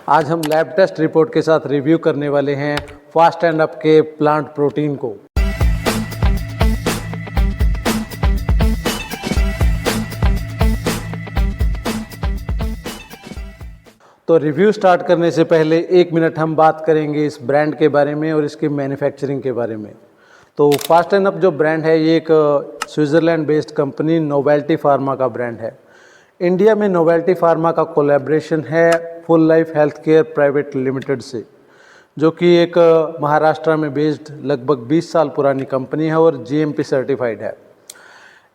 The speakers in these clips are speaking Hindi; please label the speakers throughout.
Speaker 1: आज हम लैब टेस्ट रिपोर्ट के साथ रिव्यू करने वाले हैं फास्ट एंड अप के प्लांट प्रोटीन को। तो रिव्यू स्टार्ट करने से पहले 1 मिनट हम बात करेंगे इस ब्रांड के बारे में और इसकी मैन्युफैक्चरिंग के बारे में। तो फास्ट एंड अप जो ब्रांड है ये एक Switzerland based company novelty pharma का ब्रांड है। इंडिया में नोवेल्टी फार्मा का कोलैबोरेशन है full life health care private limited से, जो कि एक महाराष्ट्र में बेस्ड लगभग 20 साल पुरानी कंपनी है और जीएमपी सर्टिफाइड है।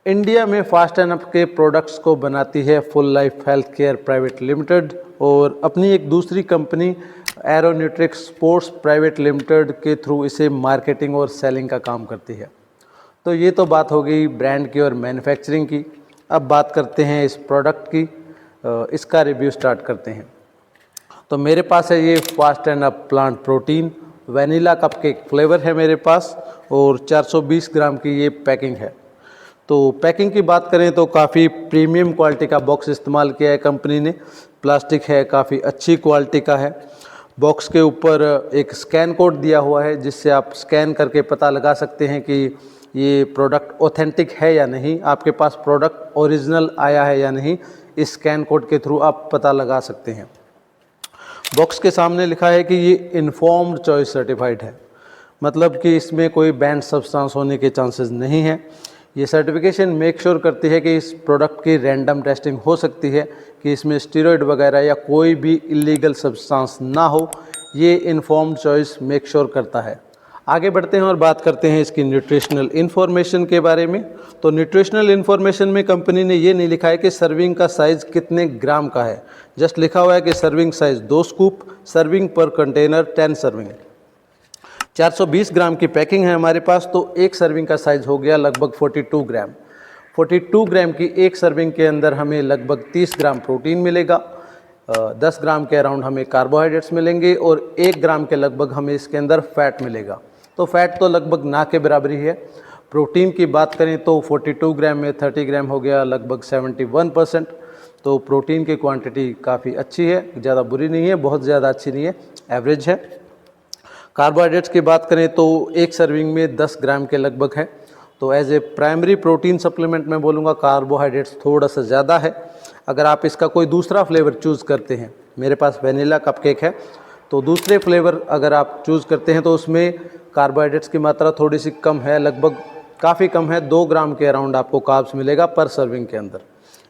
Speaker 1: इंडिया में फास्ट एंड अप के प्रोडक्ट्स को बनाती है full life health care private limited और अपनी एक दूसरी कंपनी एरोन्यूट्रिक्स स्पोर्ट्स प्राइवेट लिमिटेड के थ्रू इसे मार्केटिंग और सेलिंग का काम करती है। तो ये तो बात हो गई ब्रांड की और मैन्युफैक्चरिंग की। अब बात करते हैं इस प्रोडक्ट की, इसका रिव्यू स्टार्ट करते हैं। तो मेरे पास है ये fast and up plant protein, vanilla cupcake flavour है मेरे पास और 420 ग्राम की ये पैकिंग है। तो पैकिंग की बात करें तो काफ़ी प्रीमियम क्वालिटी का बॉक्स इस्तेमाल किया है कंपनी ने। प्लास्टिक है, काफ़ी अच्छी क्वालिटी का है। बॉक्स के ऊपर एक स्कैन कोड दिया हुआ है जिससे आप स्कैन करके पता लगा सकते हैं कि ये प्रोडक्ट ऑथेंटिक है या नहीं, आपके पास प्रोडक्ट ओरिजिनल आया है या नहीं। इस स्कैन कोड के थ्रू आप पता लगा सकते हैं। बॉक्स के सामने लिखा है कि ये इन्फॉर्म्ड चॉइस सर्टिफाइड है, मतलब कि इसमें कोई बैंड सब्सटेंस होने के चांसेस नहीं हैं। ये सर्टिफिकेशन मेक श्योर करती है कि इस प्रोडक्ट की रैंडम टेस्टिंग हो सकती है कि इसमें स्टेरॉइड वगैरह या कोई भी इलीगल सब्सटेंस ना हो। ये इन्फॉर्म्ड चॉइस मेक श्योर करता है। आगे बढ़ते हैं और बात करते हैं इसकी न्यूट्रिशनल इन्फॉर्मेशन के बारे में। तो न्यूट्रिशनल इन्फॉर्मेशन में कंपनी ने ये नहीं लिखा है कि सर्विंग का साइज़ कितने ग्राम का है, जस्ट लिखा हुआ है कि सर्विंग साइज़ 2 स्कूप, सर्विंग पर कंटेनर 10 सर्विंग। 420 ग्राम की पैकिंग है हमारे पास, तो एक सर्विंग का साइज़ हो गया लगभग 42 ग्राम। 42 ग्राम की एक सर्विंग के अंदर हमें लगभग 30 ग्राम प्रोटीन मिलेगा, 10 ग्राम के अराउंड हमें कार्बोहाइड्रेट्स मिलेंगे और 1 ग्राम के लगभग हमें इसके अंदर फैट मिलेगा। तो फैट तो लगभग ना के बराबर ही है। प्रोटीन की बात करें तो 42 ग्राम में 30 ग्राम हो गया लगभग 71%। तो प्रोटीन की क्वांटिटी काफ़ी अच्छी है, ज़्यादा बुरी नहीं है, बहुत ज़्यादा अच्छी नहीं है, एवरेज है। कार्बोहाइड्रेट्स की बात करें तो एक सर्विंग में 10 ग्राम के लगभग है। तो as a primary protein supplement मैं बोलूँगा कार्बोहाइड्रेट्स थोड़ा सा ज़्यादा है। अगर आप इसका कोई दूसरा फ्लेवर चूज़ करते हैं, मेरे पास वनीला कपकेक है, तो दूसरे फ्लेवर अगर आप चूज़ करते हैं तो उसमें कार्बोहाइड्रेट्स की मात्रा थोड़ी सी कम है, लगभग काफ़ी कम है, 2 ग्राम के अराउंड आपको कार्ब्स मिलेगा पर सर्विंग के अंदर।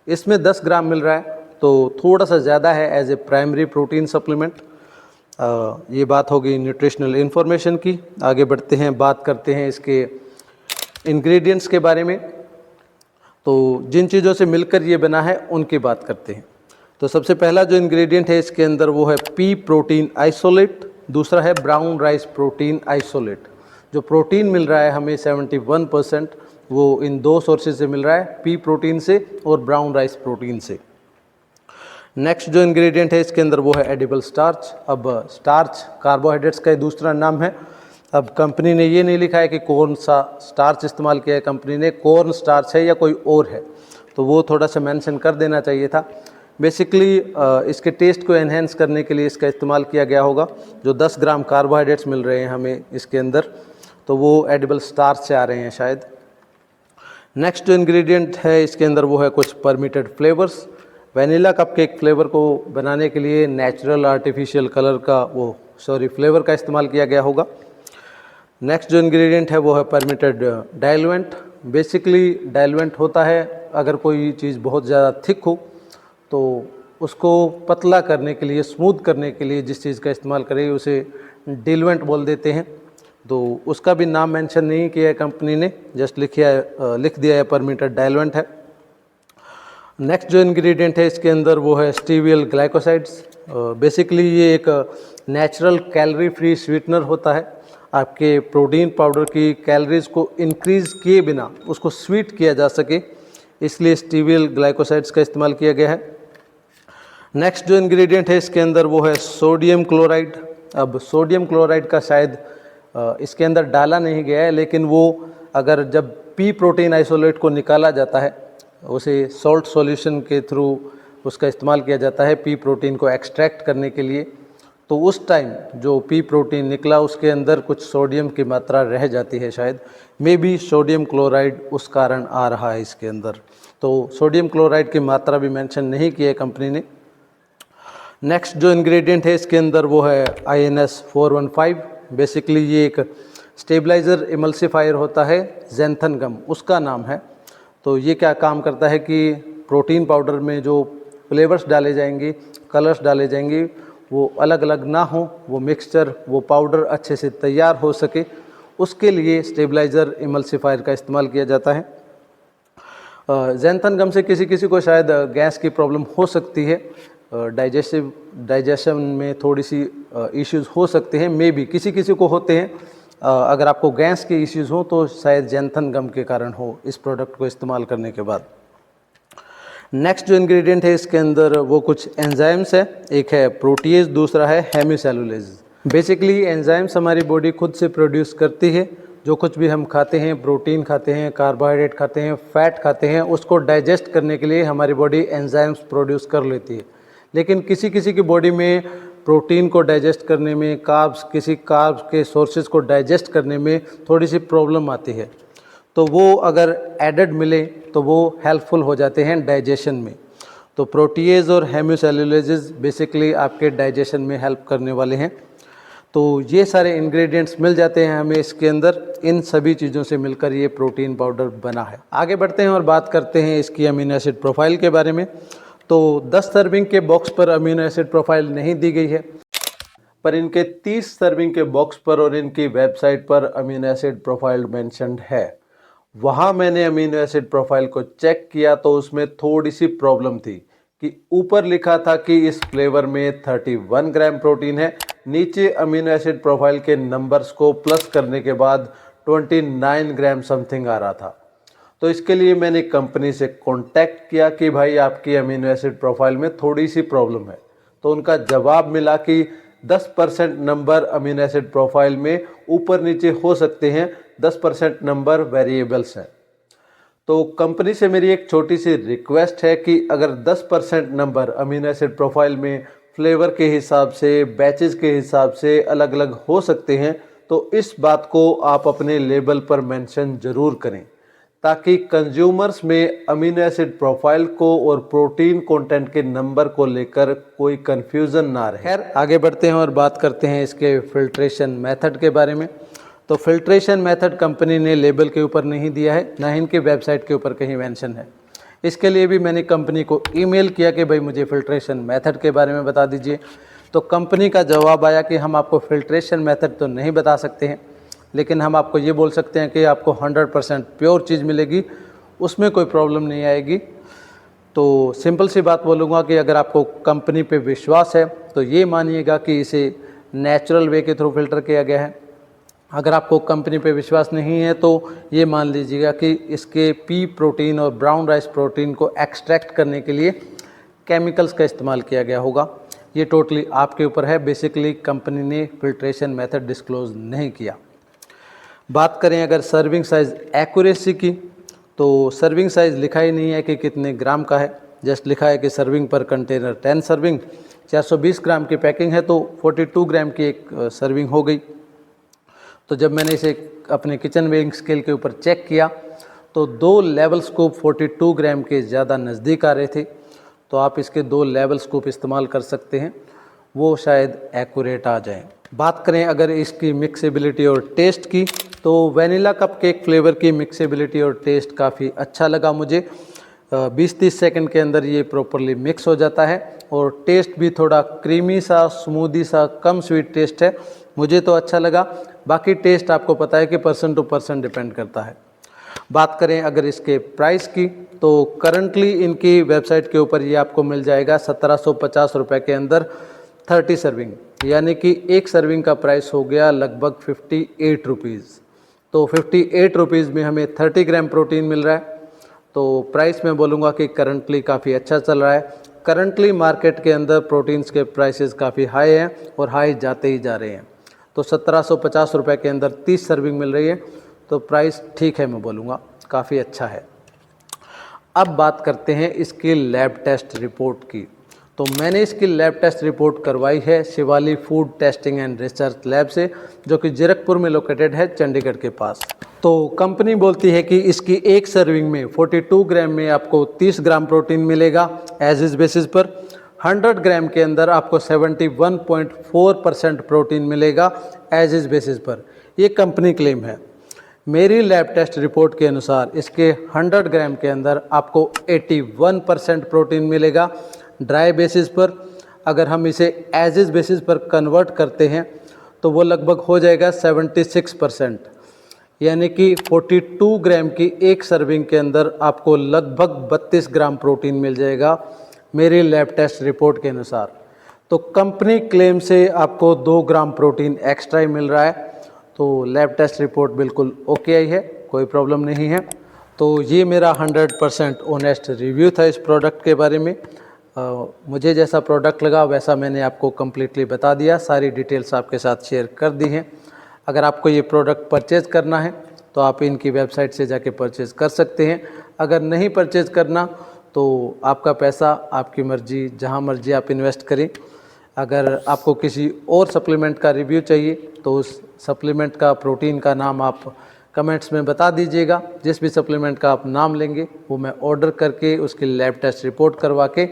Speaker 1: इसमें 10 ग्राम मिल रहा है तो थोड़ा सा ज़्यादा है as a primary protein supplement. ये बात होगी न्यूट्रिशनल इन्फॉर्मेशन की। आगे बढ़ते हैं, बात करते हैं इसके इंग्रेडिएंट्स के बारे में। तो जिन चीज़ों से मिलकर ये बना है उनकी बात करते हैं। तो सबसे पहला जो इंग्रेडिएंट है इसके अंदर वो है पी प्रोटीन आइसोलेट, दूसरा है ब्राउन राइस प्रोटीन आइसोलेट। जो प्रोटीन मिल रहा है हमें 71% वो इन 2 सोर्सेज से मिल रहा है, पी प्रोटीन से और ब्राउन राइस प्रोटीन से। नेक्स्ट जो इंग्रेडिएंट है इसके अंदर वो है एडिबल स्टार्च। अब स्टार्च कार्बोहाइड्रेट्स का दूसरा नाम है। अब कंपनी ने ये नहीं लिखा है कि कौन सा स्टार्च इस्तेमाल किया है, कंपनी ने कॉर्न स्टार्च है या कोई और है, तो वो थोड़ा सा मेंशन कर देना चाहिए था। बेसिकली इसके टेस्ट को एनहेंस करने के लिए इसका इस्तेमाल किया गया होगा। जो 10 ग्राम कार्बोहाइड्रेट्स मिल रहे हैं हमें इसके अंदर, तो वो एडिबल स्टार्च से आ रहे हैं शायद। नेक्स्ट जो इंग्रेडिएंट है इसके अंदर वो है कुछ permitted flavours. Vanilla cupcake flavour को बनाने के लिए नेचुरल आर्टिफिशियल कलर का फ्लेवर का इस्तेमाल किया गया होगा। नेक्स्ट जो इंग्रेडिएंट है वो है परमिटेड डाइल्यूएंट। बेसिकली डाइल्यूएंट होता है अगर कोई चीज़ बहुत ज़्यादा थिक हो तो उसको पतला करने के लिए, स्मूथ करने के लिए जिस चीज़ का इस्तेमाल करें उसे डिलवेंट बोल देते हैं। तो उसका भी नाम मेंशन नहीं किया है कंपनी ने, जस्ट लिख दिया है परमिटेड डाइलवेंट है। नेक्स्ट जो इंग्रेडिएंट है इसके अंदर वो है स्टीवियल ग्लाइकोसाइड्स। बेसिकली ये एक नेचुरल कैलोरी फ्री स्वीटनर होता है। आपके प्रोटीन पाउडर की कैलोरीज को इंक्रीज़ किए बिना उसको स्वीट किया जा सके, इसलिए स्टीवियल ग्लाइकोसाइड्स का इस्तेमाल किया गया है। नेक्स्ट जो इंग्रेडिएंट है इसके अंदर वो है सोडियम क्लोराइड। अब सोडियम क्लोराइड का शायद इसके अंदर डाला नहीं गया है, लेकिन वो अगर जब पी प्रोटीन आइसोलेट को निकाला जाता है उसे सॉल्ट सॉल्यूशन के थ्रू उसका इस्तेमाल किया जाता है पी प्रोटीन को एक्सट्रैक्ट करने के लिए। तो उस टाइम जो पी प्रोटीन निकला उसके अंदर कुछ सोडियम की मात्रा रह जाती है, शायद मे बी सोडियम क्लोराइड उस कारण आ रहा है इसके अंदर। तो सोडियम क्लोराइड की मात्रा भी मेंशन नहीं की है कंपनी ने। नेक्स्ट जो इंग्रेडिएंट है इसके अंदर वो है INS-415। बेसिकली ये एक स्टेबलाइज़र इमल्सिफायर होता है, ज़ैंथन गम उसका नाम है। तो ये क्या काम करता है कि प्रोटीन पाउडर में जो फ्लेवर्स डाले जाएंगे, कलर्स डाले जाएंगे, वो अलग अलग ना हो, वो मिक्सचर, वो पाउडर अच्छे से तैयार हो सके, उसके लिए स्टेबलाइज़र इमल्सिफायर का इस्तेमाल किया जाता है। ज़ैंथन गम से किसी किसी को शायद गैस की प्रॉब्लम हो सकती है, डाइजेशन में थोड़ी सी इश्यूज़ हो सकते हैं, मे बी किसी किसी को होते हैं। अगर आपको गैस के इश्यूज़ हो तो शायद ज़ैंथन गम के कारण हो इस प्रोडक्ट को इस्तेमाल करने के बाद। नेक्स्ट जो इंग्रेडिएंट है इसके अंदर वो कुछ एंजाइम्स है, एक है प्रोटीएज, दूसरा है हेमिसेलुलेज। बेसिकली एंजाइम्स हमारी बॉडी खुद से प्रोड्यूस करती है। जो कुछ भी हम खाते हैं, प्रोटीन खाते हैं, कार्बोहाइड्रेट खाते हैं, फैट खाते हैं, उसको डाइजेस्ट करने के लिए हमारी बॉडी एंजाइम्स प्रोड्यूस कर लेती है। लेकिन किसी किसी की बॉडी में प्रोटीन को डाइजेस्ट करने में, किसी कार्ब्स के सोर्सेज को डाइजेस्ट करने में थोड़ी सी प्रॉब्लम आती है, तो वो अगर एडेड मिले तो वो हेल्पफुल हो जाते हैं डाइजेशन में। तो प्रोटीएज और हेमिसेलुलेजेस बेसिकली आपके डाइजेशन में हेल्प करने वाले हैं। तो ये सारे इंग्रेडिएंट्स मिल जाते हैं हमें इसके अंदर। इन सभी चीज़ों से मिलकर ये प्रोटीन पाउडर बना है। आगे बढ़ते हैं और बात करते हैं इसकी अमीनो एसिड प्रोफाइल के बारे में। तो 10 सर्विंग के बॉक्स पर अमीनो एसिड प्रोफाइल नहीं दी गई है, पर इनके 30 सर्विंग के बॉक्स पर और इनकी वेबसाइट पर अमीनो एसिड प्रोफाइल मेंशन्ड है। वहाँ मैंने अमीनो एसिड प्रोफाइल को चेक किया तो उसमें थोड़ी सी प्रॉब्लम थी कि ऊपर लिखा था कि इस फ्लेवर में 31 ग्राम प्रोटीन है, नीचे अमीनो एसिड प्रोफाइल के नंबर्स को प्लस करने के बाद 29 ग्राम समथिंग आ रहा था। तो इसके लिए मैंने कंपनी से कांटेक्ट किया कि भाई आपकी अमीनो एसिड प्रोफाइल में थोड़ी सी प्रॉब्लम है। तो उनका जवाब मिला कि 10% नंबर अमीनो एसिड प्रोफाइल में ऊपर नीचे हो सकते हैं, 10% नंबर वेरिएबल्स हैं। तो कंपनी से मेरी एक छोटी सी रिक्वेस्ट है कि अगर 10% नंबर अमीनो एसिड प्रोफाइल में फ्लेवर के हिसाब से, बैचेस के हिसाब से अलग अलग हो सकते हैं, तो इस बात को आप अपने लेबल पर मेंशन ज़रूर करें, ताकि कंज्यूमर्स में अमीनो एसिड प्रोफाइल को और प्रोटीन कंटेंट के नंबर को लेकर कोई कंफ्यूजन ना रहे। खैर आगे बढ़ते हैं और बात करते हैं इसके फिल्ट्रेशन मेथड के बारे में। तो फिल्ट्रेशन मेथड कंपनी ने लेबल के ऊपर नहीं दिया है, ना ही इनके वेबसाइट के ऊपर कहीं मेंशन है। इसके लिए भी मैंने कंपनी को ईमेल किया कि भाई मुझे फिल्ट्रेशन मेथड के बारे में बता दीजिए। तो कंपनी का जवाब आया कि हम आपको फिल्ट्रेशन मेथड तो नहीं बता सकते हैं, लेकिन हम आपको ये बोल सकते हैं कि आपको 100% प्योर चीज़ मिलेगी, उसमें कोई प्रॉब्लम नहीं आएगी। तो सिंपल सी बात बोलूँगा कि अगर आपको कंपनी पे विश्वास है तो ये मानिएगा कि इसे नेचुरल वे के थ्रू फिल्टर किया गया है। अगर आपको कंपनी पे विश्वास नहीं है तो ये मान लीजिएगा कि इसके पी प्रोटीन और ब्राउन राइस प्रोटीन को एक्सट्रैक्ट करने के लिए केमिकल्स का इस्तेमाल किया गया होगा। ये टोटली आपके ऊपर है। बेसिकली कंपनी ने फिल्ट्रेशन मेथड डिस्क्लोज नहीं किया। बात करें अगर सर्विंग साइज़ एक्यूरेसी की, तो सर्विंग साइज़ लिखा ही नहीं है कि कितने ग्राम का है, जस्ट लिखा है कि सर्विंग पर कंटेनर 10 सर्विंग, 420 ग्राम की पैकिंग है तो 42 ग्राम की एक सर्विंग हो गई। तो जब मैंने इसे अपने किचन वेइंग स्केल के ऊपर चेक किया तो 2 लेवल स्कूप 42 ग्राम के ज़्यादा नज़दीक आ रहे थे। तो आप इसके 2 लेवल स्कूप इस्तेमाल कर सकते हैं, वो शायद एक्यूरेट आ जाएं। बात करें अगर इसकी मिक्सेबिलिटी और टेस्ट की, तो वैनिला कप केक फ्लेवर की मिक्सेबिलिटी और टेस्ट काफ़ी अच्छा लगा मुझे। 20-30 सेकंड के अंदर ये प्रॉपरली मिक्स हो जाता है और टेस्ट भी थोड़ा क्रीमी सा, स्मूदी सा, कम स्वीट टेस्ट है, मुझे तो अच्छा लगा। बाकी टेस्ट आपको पता है कि पर्सन टू पर्सन डिपेंड करता है। बात करें अगर इसके प्राइस की, तो करंटली इनकी वेबसाइट के ऊपर ये आपको मिल जाएगा 1750 रुपये के अंदर 30 सर्विंग, यानी कि एक सर्विंग का प्राइस हो गया लगभग 58 रुपीज़। तो 58 रुपीज़ में हमें 30 ग्राम प्रोटीन मिल रहा है। तो प्राइस मैं बोलूँगा कि करंटली काफ़ी अच्छा चल रहा है। करंटली मार्केट के अंदर प्रोटीन्स के प्राइसेस काफ़ी हाई हैं और हाई जाते ही जा रहे हैं। तो 1750 रुपये के अंदर 30 सर्विंग मिल रही है, तो प्राइस ठीक है, मैं बोलूँगा काफ़ी अच्छा है। अब बात करते हैं इसकी लैब टेस्ट रिपोर्ट की। तो मैंने इसकी लैब टेस्ट रिपोर्ट करवाई है Shivali food testing and research lab से, जो कि जीरकपुर में लोकेटेड है, चंडीगढ़ के पास। तो कंपनी बोलती है कि इसकी एक सर्विंग में 42 ग्राम में आपको 30 ग्राम प्रोटीन मिलेगा एज इज बेसिस पर। 100 ग्राम के अंदर आपको 71.4% प्रोटीन मिलेगा एज इज बेसिस पर। ये कंपनी क्लेम है। मेरी लैब टेस्ट रिपोर्ट के अनुसार इसके 100 ग्राम के अंदर आपको 81% प्रोटीन मिलेगा ड्राई बेसिस पर। अगर हम इसे एज इज बेसिस पर कन्वर्ट करते हैं तो वो लगभग हो जाएगा 76%, यानी कि 42 ग्राम की एक सर्विंग के अंदर आपको लगभग 32 ग्राम प्रोटीन मिल जाएगा मेरी लैब टेस्ट रिपोर्ट के अनुसार। तो कंपनी क्लेम से आपको 2 ग्राम प्रोटीन एक्स्ट्रा ही मिल रहा है। तो लैब टेस्ट रिपोर्ट बिल्कुल ओके आई है, कोई प्रॉब्लम नहीं है। तो ये मेरा 100% ऑनेस्ट रिव्यू था इस प्रोडक्ट के बारे में। मुझे जैसा प्रोडक्ट लगा वैसा मैंने आपको कम्प्लीटली बता दिया, सारी डिटेल्स आपके साथ शेयर कर दी हैं। अगर आपको ये प्रोडक्ट परचेज़ करना है तो आप इनकी वेबसाइट से जाके परचेज़ कर सकते हैं। अगर नहीं परचेज़ करना तो आपका पैसा, आपकी मर्ज़ी, जहाँ मर्ज़ी आप इन्वेस्ट करें। अगर आपको किसी और सप्लीमेंट का रिव्यू चाहिए तो उस सप्लीमेंट का, प्रोटीन का नाम आप कमेंट्स में बता दीजिएगा। जिस भी सप्लीमेंट का आप नाम लेंगे वो मैं ऑर्डर करके उसकी लैब टेस्ट रिपोर्ट करवा के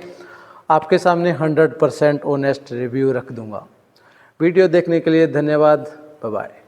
Speaker 1: आपके सामने 100% ऑनेस्ट रिव्यू रख दूंगा। वीडियो देखने के लिए धन्यवाद। Bye bye.